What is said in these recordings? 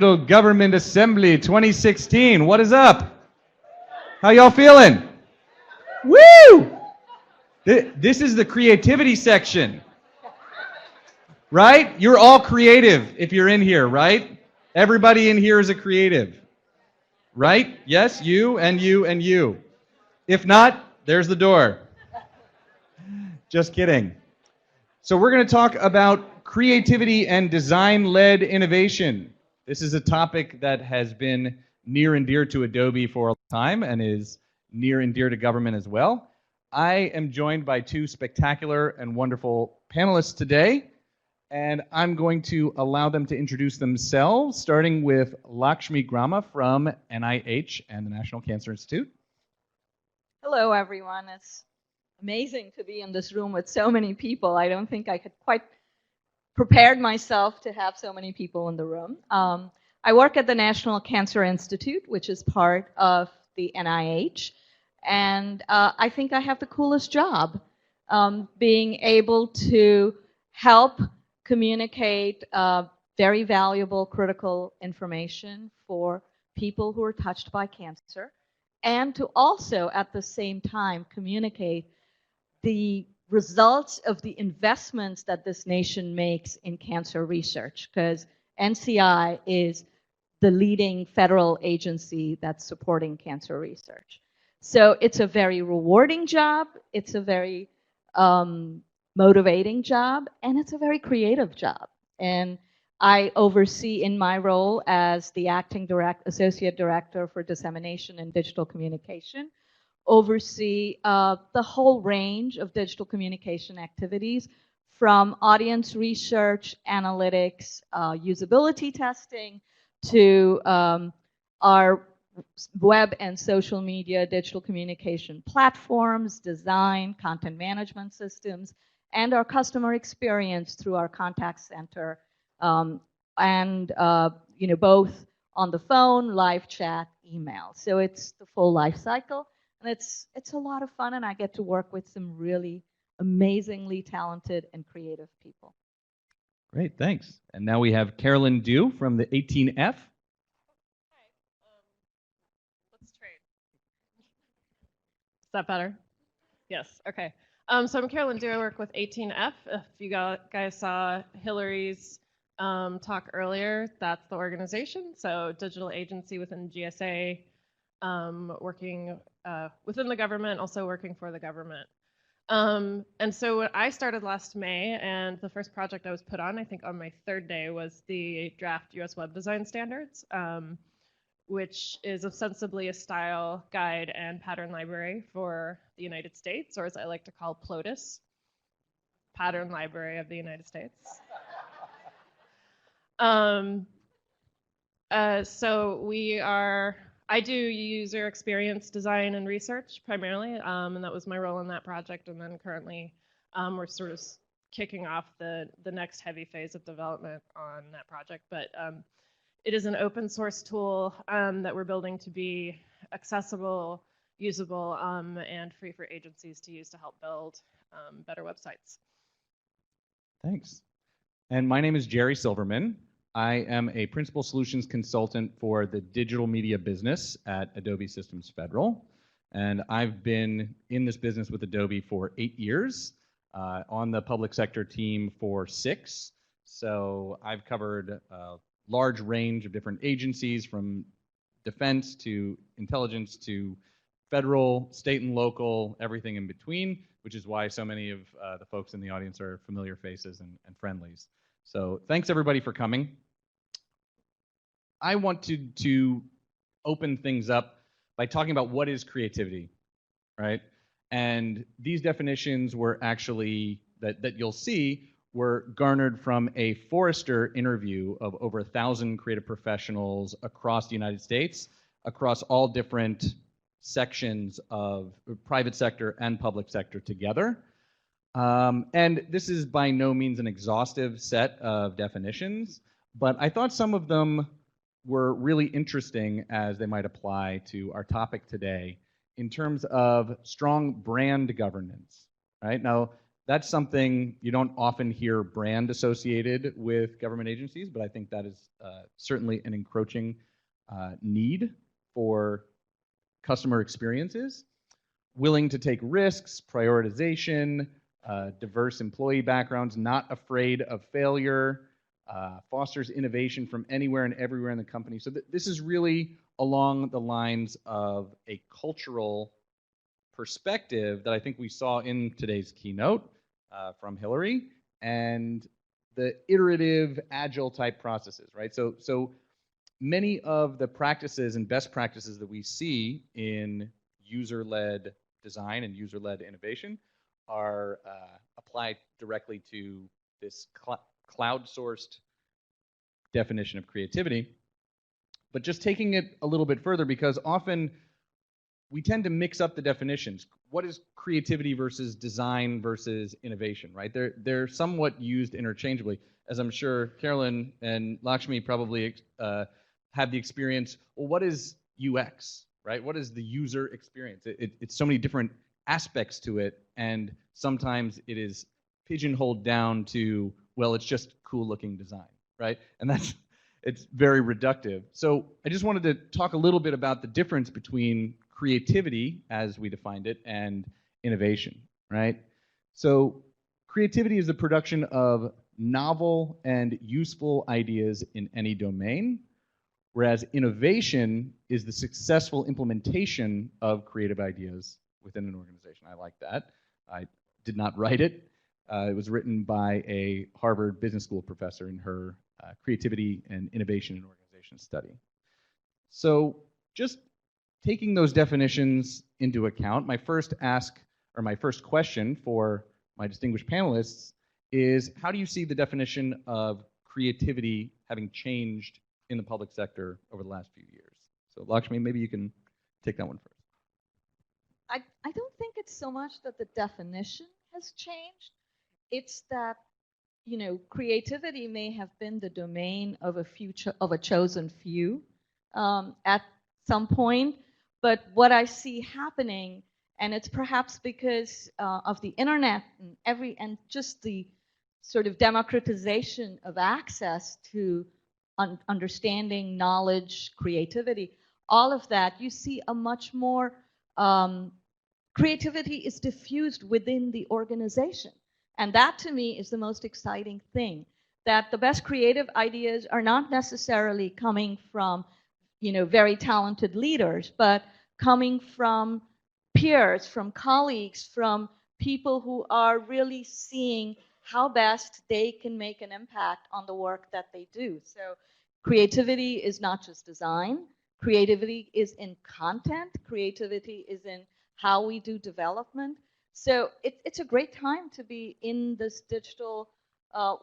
Government Assembly 2016. What is up? How y'all feeling? Woo! This is the creativity section. Right? You're all creative if you're in here, right? Everybody in here is a creative. Right? Yes, you and you and you. If not, there's the door. Just kidding. So we're going to talk about creativity and design-led innovation. This is a topic that has been near and dear to Adobe for a long time and is near and dear to government as well. I am joined by two spectacular and wonderful panelists today, and I'm going to allow them to introduce themselves, starting with Lakshmi Grama from NIH and the National Cancer Institute. Hello, everyone. It's amazing to be in this room with so many people. I don't think I could quite prepared myself to have so many people in the room. I work at the National Cancer Institute, which is part of the NIH, and I think I have the coolest job, being able to help communicate very valuable, critical information for people who are touched by cancer, and to also, at the same time, communicate the results of the investments that this nation makes in cancer research, because NCI is the leading federal agency that's supporting cancer research. So it's a very rewarding job, it's a very motivating job, and it's a very creative job. And I oversee, in my role as the acting associate director for dissemination and digital communication, oversee the whole range of digital communication activities, from audience research, analytics, usability testing, to our web and social media digital communication platforms, design, content management systems, and our customer experience through our contact center, and both on the phone, live chat, email. So it's the full life cycle. And it's a lot of fun, and I get to work with some really amazingly talented and creative people. Great, thanks. And now we have Carolyn Dew from the 18F. Hi. Let's trade. Is that better? Yes, okay. So I'm Carolyn Dew. I work with 18F. If you guys saw Hillary's talk earlier, that's the organization. So digital agency within GSA, working within the government, also working for the government. And so I started last May, and the first project I was put on, I think on my third day, was the draft US Web Design Standards, which is ostensibly a style guide and pattern library for the United States, or as I like to call PLOTUS, Pattern Library of the United States. So I do user experience design and research primarily, and that was my role in that project. And then currently, we're sort of kicking off the next heavy phase of development on that project. But it is an open source tool that we're building to be accessible, usable, and free for agencies to use to help build better websites. Thanks. And my name is Jerry Silverman. I am a principal solutions consultant for the digital media business at Adobe Systems Federal. And I've been in this business with Adobe for 8 years, on the public sector team for 6. So I've covered a large range of different agencies, from defense to intelligence to federal, state and local, everything in between, which is why so many of the folks in the audience are familiar faces and friendlies. So thanks everybody for coming. I want to open things up by talking about what is creativity, right? And these definitions were actually, that you'll see, were garnered from a Forrester interview of over 1,000 creative professionals across the United States, across all different sections of private sector and public sector together. And this is by no means an exhaustive set of definitions, but I thought some of them were really interesting as they might apply to our topic today in terms of strong brand governance, right? Now, That's something you don't often hear brand associated with government agencies, but I think that is certainly an encroaching need for customer experiences. Willing to take risks, prioritization, diverse employee backgrounds, not afraid of failure, fosters innovation from anywhere and everywhere in the company. So this is really along the lines of a cultural perspective that I think we saw in today's keynote from Hillary, and the iterative, agile type processes, right? So many of the practices and best practices that we see in user-led design and user-led innovation are applied directly to this cloud-sourced definition of creativity. But just taking it a little bit further, because often we tend to mix up the definitions. What is creativity versus design versus innovation, right? They're somewhat used interchangeably, as I'm sure Carolyn and Lakshmi probably have the experience. Well, what is UX, right? What is the user experience? It's so many different aspects to it, and sometimes it is pigeonholed down to, well, it's just cool looking design, right? And it's very reductive. So I just wanted to talk a little bit about the difference between creativity, as we defined it, and innovation, right? So creativity is the production of novel and useful ideas in any domain, whereas innovation is the successful implementation of creative ideas within an organization. I like that. I did not write it. It was written by a Harvard Business School professor in her creativity and innovation in organization study. So just taking those definitions into account, my first question for my distinguished panelists is, how do you see the definition of creativity having changed in the public sector over the last few years? So Lakshmi, maybe you can take that one first. I don't think it's so much that the definition has changed. It's that, you know, creativity may have been the domain of a chosen few at some point, but what I see happening, and it's perhaps because of the internet and just the sort of democratization of access to understanding, knowledge, creativity, all of that, you see a much more creativity is diffused within the organization. And that, to me, is the most exciting thing, that the best creative ideas are not necessarily coming from, you know, very talented leaders, but coming from peers, from colleagues, from people who are really seeing how best they can make an impact on the work that they do. So creativity is not just design. Creativity is in content. Creativity is in how we do development. So it's a great time to be in this digital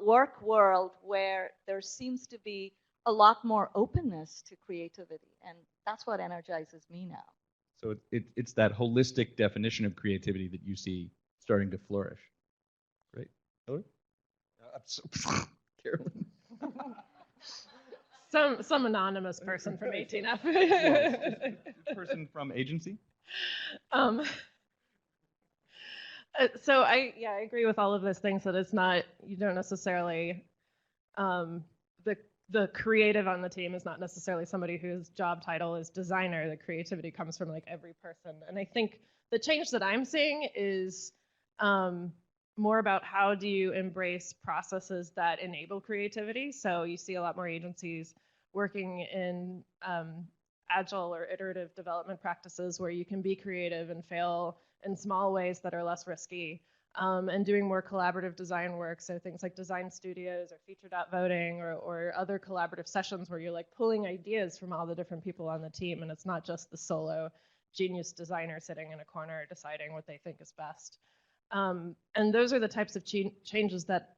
work world where there seems to be a lot more openness to creativity. And that's what energizes me now. So it's that holistic definition of creativity that you see starting to flourish. Great. Hillary? Carolyn? Some anonymous person from 18F. Person from agency? So I agree with all of those things, that it's not, you don't necessarily, the creative on the team is not necessarily somebody whose job title is designer. The creativity comes from like every person. And I think the change that I'm seeing is more about how do you embrace processes that enable creativity. So you see a lot more agencies working in agile or iterative development practices where you can be creative and fail in small ways that are less risky, and doing more collaborative design work. So things like design studios or feature.voting or other collaborative sessions where you're like pulling ideas from all the different people on the team, and it's not just the solo genius designer sitting in a corner deciding what they think is best. And those are the types of changes that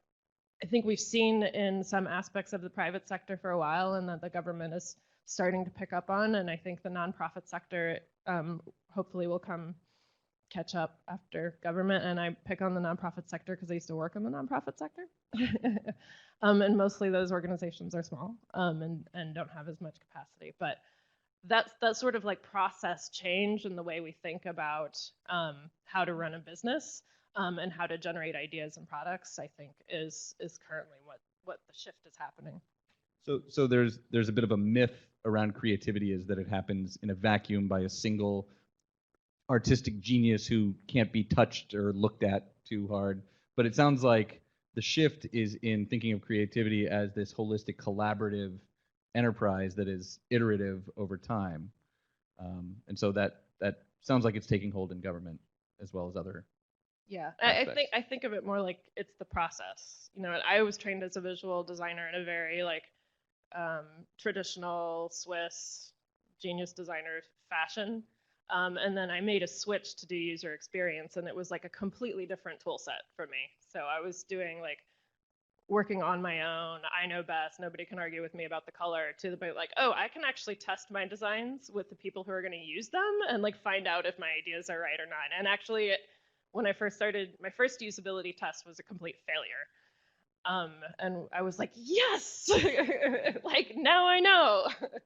I think we've seen in some aspects of the private sector for a while, and that the government is starting to pick up on. And I think the nonprofit sector hopefully will catch up after government. And I pick on the nonprofit sector because I used to work in the nonprofit sector. And mostly those organizations are small and don't have as much capacity. But that's sort of like process change in the way we think about how to run a business and how to generate ideas and products, I think is currently what the shift is happening. So there's a bit of a myth around creativity, is that it happens in a vacuum by a single artistic genius who can't be touched or looked at too hard. But it sounds like the shift is in thinking of creativity as this holistic, collaborative enterprise that is iterative over time. And so that sounds like it's taking hold in government as well as other. Yeah, aspects. I think of it more like it's the process. You know, I was trained as a visual designer in a very like traditional Swiss genius designer fashion. And then I made a switch to do user experience, and it was like a completely different tool set for me. So I was doing like working on my own. I know best. Nobody can argue with me about the color. To the point like, oh, I can actually test my designs with the people who are going to use them and like find out if my ideas are right or not. And actually, when I first started, my first usability test was a complete failure. And I was like, yes, like now I know. Right.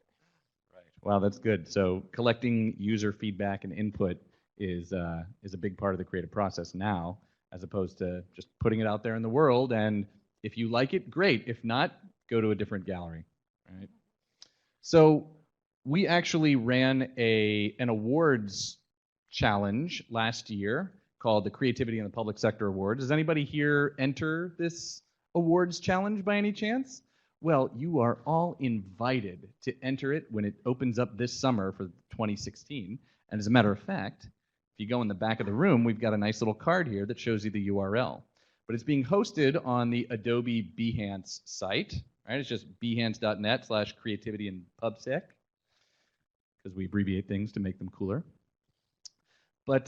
Wow, that's good. So collecting user feedback and input is a big part of the creative process now, as opposed to just putting it out there in the world. And if you like it, great. If not, go to a different gallery. Right. So we actually ran an awards challenge last year called the Creativity in the Public Sector Awards. Does anybody here enter this awards challenge by any chance? Well, you are all invited to enter it when it opens up this summer for 2016. And as a matter of fact, if you go in the back of the room, we've got a nice little card here that shows you the URL. But it's being hosted on the Adobe Behance site. Right? It's just behance.net/creativity in PubSec, because we abbreviate things to make them cooler. But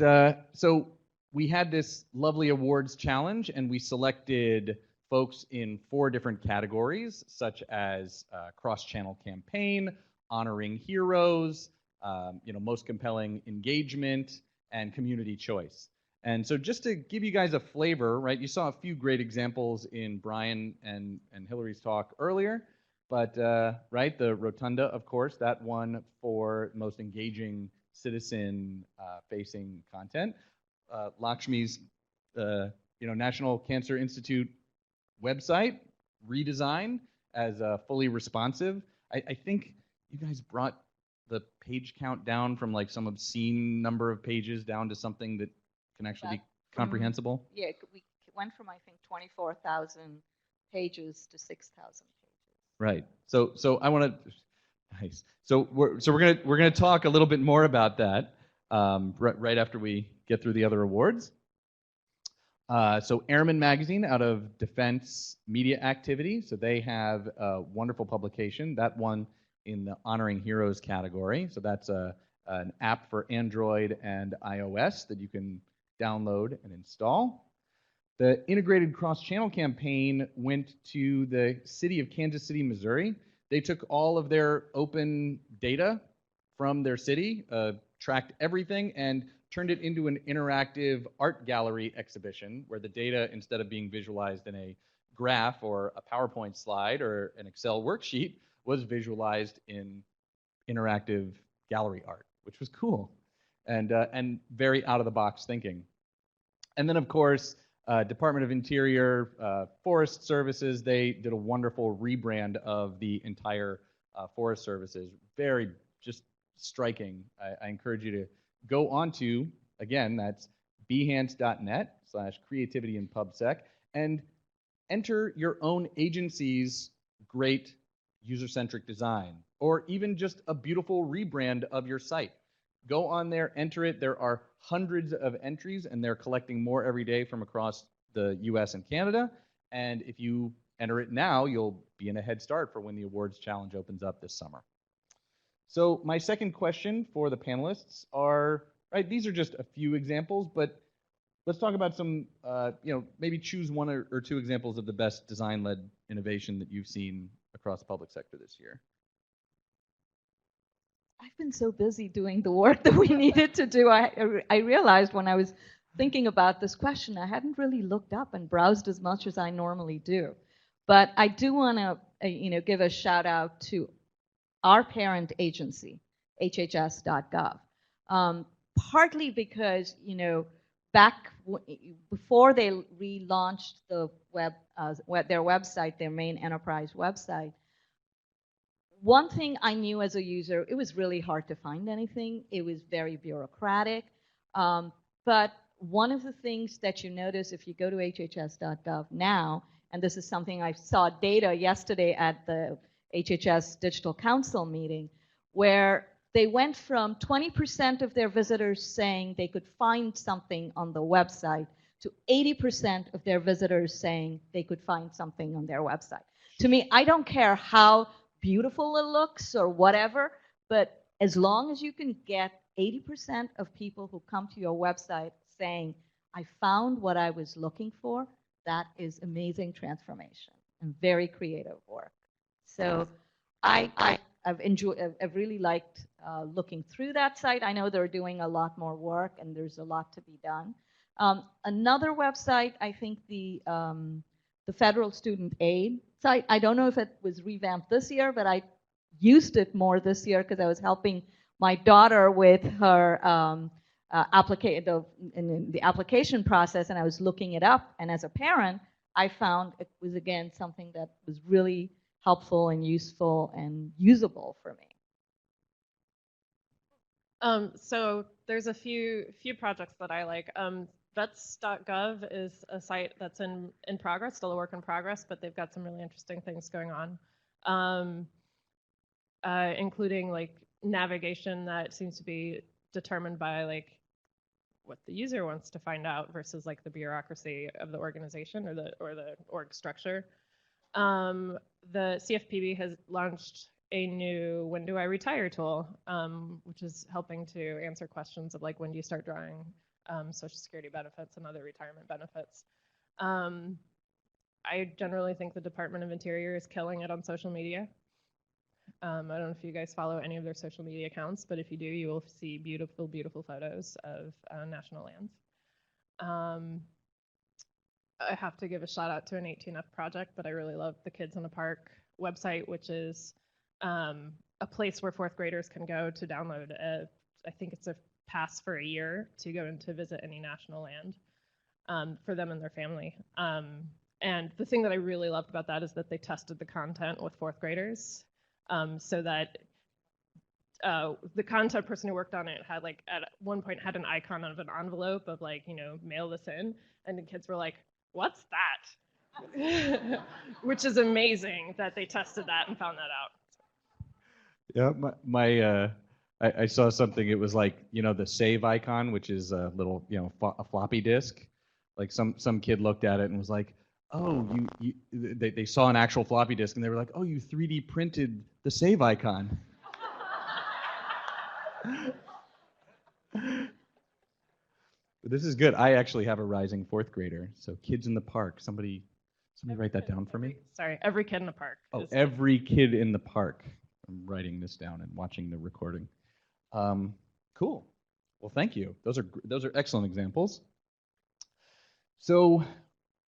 so we had this lovely awards challenge, and we selected folks in 4 different categories, such as cross-channel campaign, honoring heroes, most compelling engagement, and community choice. And so just to give you guys a flavor, right, you saw a few great examples in Brian and Hillary's talk earlier, but right, the Rotunda, of course, that won for most engaging citizen-facing content. Lakshmi's, National Cancer Institute website redesign as fully responsive. I think you guys brought the page count down from like some obscene number of pages down to something that can actually be comprehensible. Yeah, we went from I think 24,000 pages to 6,000 pages. Right. So I want to. Nice. So we're gonna talk a little bit more about that right after we get through the other awards. So Airman Magazine out of Defense Media Activity. So they have a wonderful publication. That won in the Honoring Heroes category. So that's an app for Android and iOS that you can download and install. The Integrated Cross-Channel Campaign went to the city of Kansas City, Missouri. They took all of their open data from their city, tracked everything, and turned it into an interactive art gallery exhibition where the data, instead of being visualized in a graph or a PowerPoint slide or an Excel worksheet, was visualized in interactive gallery art, which was cool and very out-of-the-box thinking. And then, of course, Department of Interior, Forest Services, they did a wonderful rebrand of the entire Forest Services. Very just striking. I encourage you to go on to, again, that's behance.net/creativity in PubSec, and enter your own agency's great user-centric design, or even just a beautiful rebrand of your site. Go on there, enter it. There are hundreds of entries, and they're collecting more every day from across the US and Canada. And if you enter it now, you'll be in a head start for when the awards challenge opens up this summer. So my second question for the panelists are, right, these are just a few examples, but let's talk about some, maybe choose one or 2 examples of the best design-led innovation that you've seen across the public sector this year. I've been so busy doing the work that we needed to do. I realized when I was thinking about this question, I hadn't really looked up and browsed as much as I normally do. But I do want to, give a shout out to our parent agency, hhs.gov. Partly because, before they relaunched their website, their main enterprise website, one thing I knew as a user, it was really hard to find anything. It was very bureaucratic. But one of the things that you notice if you go to hhs.gov now, and this is something I saw data yesterday at the HHS Digital Council meeting, where they went from 20% of their visitors saying they could find something on the website to 80% of their visitors saying they could find something on their website. To me, I don't care how beautiful it looks or whatever, but as long as you can get 80% of people who come to your website saying, I found what I was looking for, that is amazing transformation and very creative work. So I've really liked looking through that site. I know they're doing a lot more work and there's a lot to be done. Another website, I think the Federal Student Aid site, I don't know if it was revamped this year, but I used it more this year because I was helping my daughter with her in the application process, and I was looking it up. And as a parent, I found it was, again, something that was really helpful and useful and usable for me. So there's a few projects that I like. Vets.gov is a site that's in progress, still a work in progress, but they've got some really interesting things going on, including like navigation that seems to be determined by like what the user wants to find out versus like the bureaucracy of the organization or the org structure. The CFPB has launched a new "When do I retire" tool, which is helping to answer questions of like when do you start drawing Social Security benefits and other retirement benefits. I generally think the Department of Interior is killing it on social media. I don't know if you guys follow any of their social media accounts, but if you do, you will see beautiful, beautiful photos of national lands. I have to give a shout out to an 18F project, but I really love the Kids in the Park website, which is a place where fourth graders can go to download I think it's a pass for a year to go and to visit any national land for them and their family. And the thing that I really loved about that is that they tested the content with fourth graders, so that the content person who worked on it had like at one point had an icon of an envelope of like, you know, mail this in, and the kids were like, what's that? Which is amazing that they tested that and found that out. Yeah, I saw something. It was like, you know, the save icon, which is a little, you know, a floppy disk. Like some kid looked at it and was like, oh, they saw an actual floppy disk and they were like, oh, you 3D printed the save icon. But this is good. I actually have a rising fourth grader. So Kids in the Park. Somebody write that down for me. Sorry, every kid in the park. Oh, every kid in the park. I'm writing this down and watching the recording. Cool. Well, thank you. Those are excellent examples. So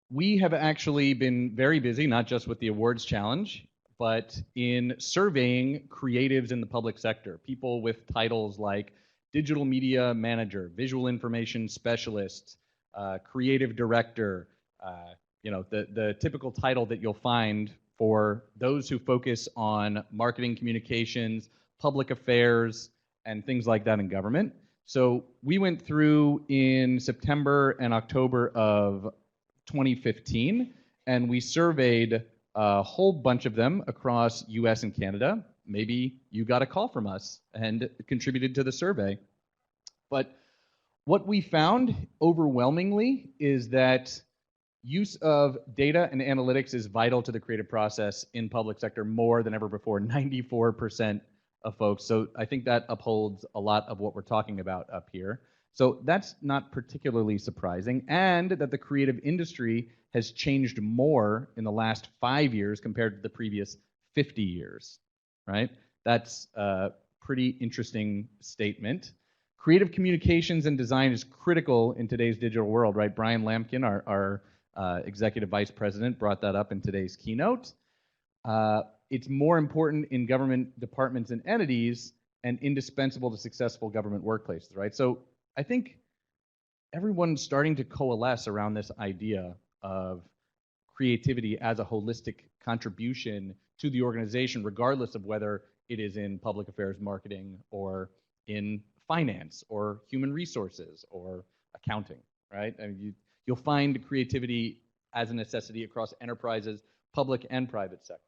we have actually been very busy, not just with the awards challenge, but in surveying creatives in the public sector, people with titles like digital media manager, visual information specialist, creative director, you know, the typical title that you'll find for those who focus on marketing communications, public affairs, and things like that in government. So we went through in September and October of 2015, and we surveyed a whole bunch of them across US and Canada. Maybe you got a call from us and contributed to the survey. But what we found overwhelmingly is that use of data and analytics is vital to the creative process in public sector more than ever before, 94% of folks. So I think that upholds a lot of what we're talking about up here. So that's not particularly surprising, and that the creative industry has changed more in the last 5 years compared to the previous 50 years, right? That's a pretty interesting statement. Creative communications and design is critical in today's digital world, right? Brian Lampkin, our executive vice president, brought that up in today's keynote. It's more important in government departments and entities and indispensable to successful government workplaces, right? So I think everyone's starting to coalesce around this idea of creativity as a holistic contribution to the organization, regardless of whether it is in public affairs marketing or in finance or human resources or accounting, right? I mean, you'll find creativity as a necessity across enterprises, public and private sector.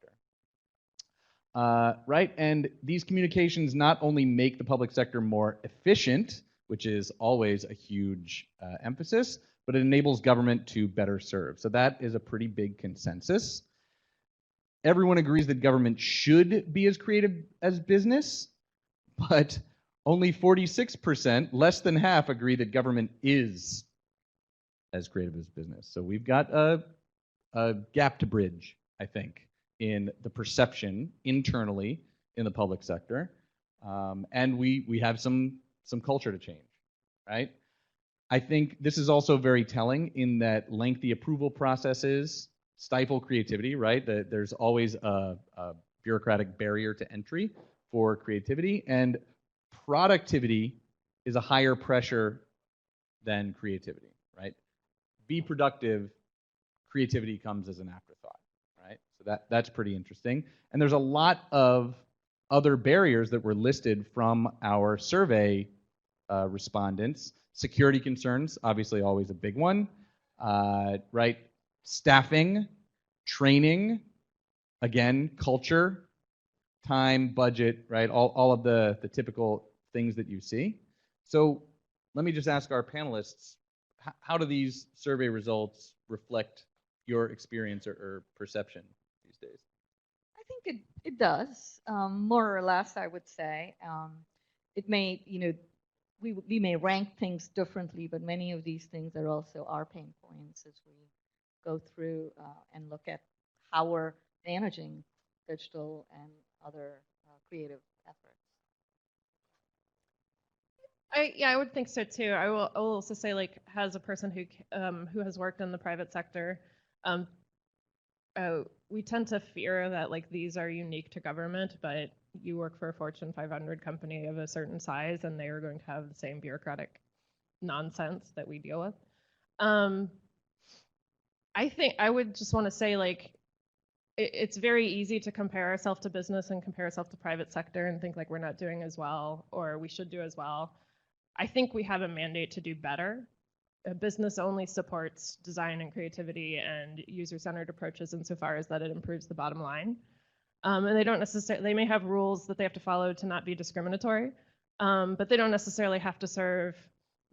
Right? And these communications not only make the public sector more efficient, which is always a huge emphasis, but it enables government to better serve. So that is a pretty big consensus. Everyone agrees that government should be as creative as business, but only 46%, less than half, agree that government is as creative as business. So we've got a gap to bridge, I think, in the perception internally in the public sector. And we have some culture to change, right? I think this is also very telling in that lengthy approval processes stifle creativity, right? That there's always a bureaucratic barrier to entry for creativity, and productivity is a higher pressure than creativity, right? Be productive, creativity comes as an afterthought, right? So that's pretty interesting. And there's a lot of other barriers that were listed from our survey respondents. Security concerns, obviously always a big one, right? Staffing, training, again, culture, time, budget, right? All of the typical things that you see. So let me just ask our panelists, how do these survey results reflect your experience or perception these days? I think it does, more or less, I would say. It may, we may rank things differently, but many of these things are also our pain points as we go through and look at how we're managing digital and other creative efforts. I would think so too. I will also say, like, as a person who has worked in the private sector, we tend to fear that, like, these are unique to government, but you work for a Fortune 500 company of a certain size, and they are going to have the same bureaucratic nonsense that we deal with. I think I would just want to say, like, it's very easy to compare ourselves to business and compare ourselves to private sector and think like we're not doing as well or we should do as well. I think we have a mandate to do better. A business only supports design and creativity and user-centered approaches insofar as that it improves the bottom line. And they don't necessarily, they may have rules that they have to follow to not be discriminatory, but they don't necessarily have to serve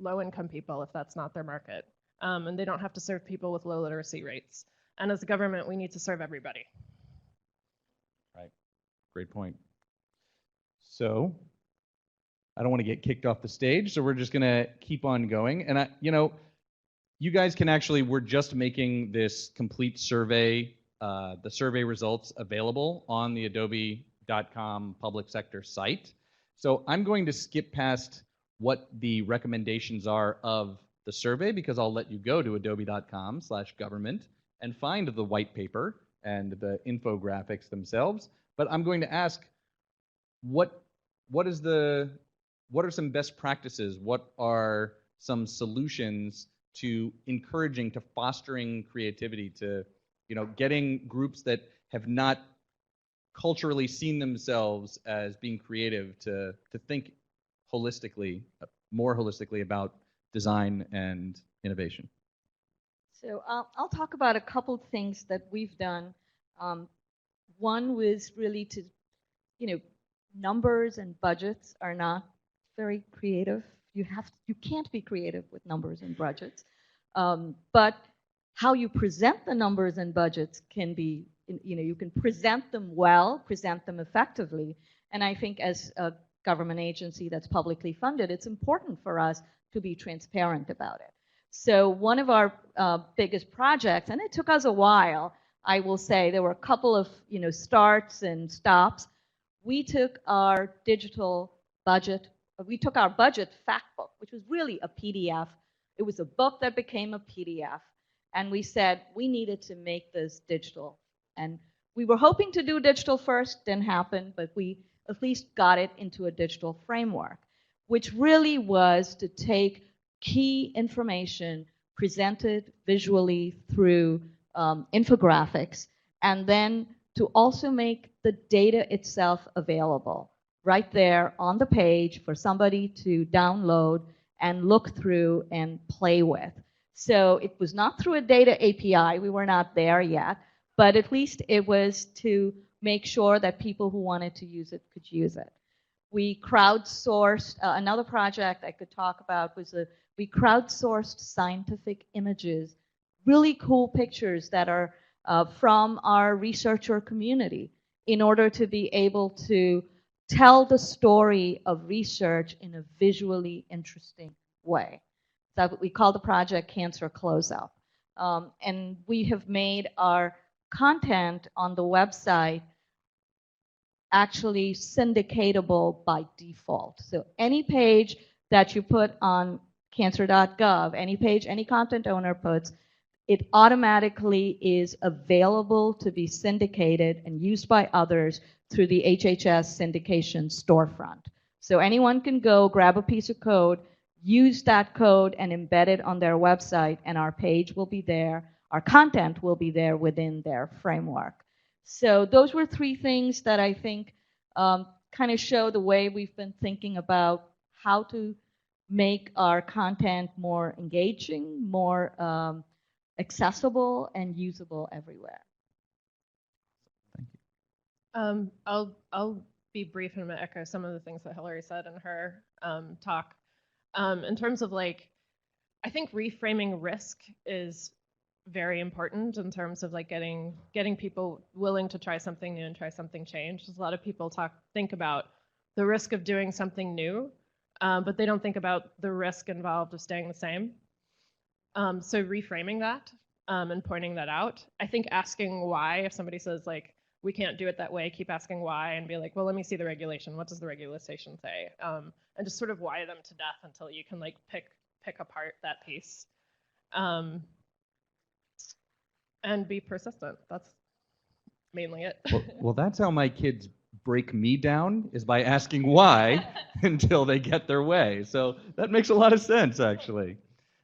low-income people if that's not their market. And they don't have to serve people with low literacy rates. And as a government, we need to serve everybody. Right. Great point. So I don't want to get kicked off the stage, so we're just going to keep on going. And you guys can actually, we're just making this complete survey, the survey results available on the adobe.com public sector site. So I'm going to skip past what the recommendations are of the survey because I'll let you go to adobe.com/government and find the white paper and the infographics themselves. But I'm going to ask, what are some best practices? What are some solutions to encouraging, to fostering creativity, to getting groups that have not culturally seen themselves as being creative to think holistically, more holistically about design and innovation? So I'll talk about a couple things that we've done. One was really to, numbers and budgets are not very creative. You can't be creative with numbers and budgets. But how you present the numbers and budgets can be, you can present them well, present them effectively. And I think as a government agency that's publicly funded, it's important for us to be transparent about it. So one of our biggest projects, and it took us a while, I will say, there were a couple of starts and stops. We took our digital budget, we took our budget fact book, which was really a PDF. It was a book that became a PDF. And we said we needed to make this digital. And we were hoping to do digital first, didn't happen, but we at least got it into a digital framework, which really was to take key information presented visually through infographics, and then to also make the data itself available right there on the page for somebody to download and look through and play with. So it was not through a data API, we were not there yet, but at least it was to make sure that people who wanted to use it could use it. We crowdsourced, another project I could talk about was we crowdsourced scientific images, really cool pictures that are from our researcher community in order to be able to tell the story of research in a visually interesting way. So we call the project Cancer Close-Up. And we have made our content on the website actually syndicatable by default. So any page that you put on cancer.gov, any page any content owner puts, it automatically is available to be syndicated and used by others through the HHS syndication storefront. So anyone can go grab a piece of code, use that code and embed it on their website, and our page will be there. Our content will be there within their framework. So those were three things that I think kind of show the way we've been thinking about how to make our content more engaging, more accessible, and usable everywhere. Thank you. I'll be brief and I'm gonna echo some of the things that Hillary said in her talk. In terms of like, I think reframing risk is very important in terms of like getting people willing to try something new and try something change. There's a lot of people think about the risk of doing something new, but they don't think about the risk involved of staying the same. So reframing that and pointing that out. I think asking why, if somebody says like, we can't do it that way, keep asking why and be like, well, let me see the regulation. What does the regulation say? And just sort of wire them to death until you can like pick apart that piece. And be persistent. That's mainly it. Well, that's how my kids break me down, is by asking why until they get their way. So that makes a lot of sense, actually.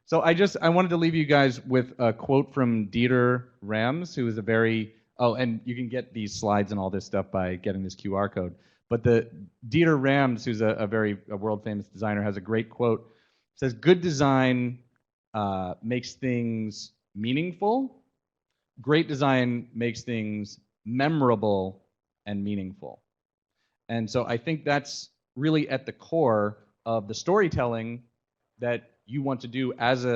So I wanted to leave you guys with a quote from Dieter Rams, who is a very, and you can get these slides and all this stuff by getting this QR code. But the Dieter Rams, who's a world famous designer, has a great quote. It says, "Good design makes things meaningful. Great design makes things memorable and meaningful." And so I think that's really at the core of the storytelling that you want to do as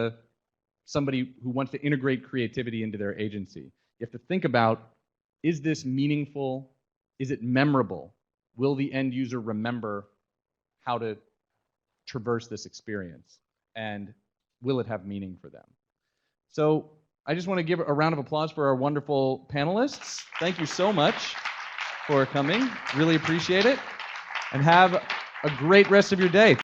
somebody who wants to integrate creativity into their agency. You have to think about, is this meaningful? Is it memorable? Will the end user remember how to traverse this experience? And will it have meaning for them? So I just want to give a round of applause for our wonderful panelists. Thank you so much for coming. Really appreciate it. And have a great rest of your day.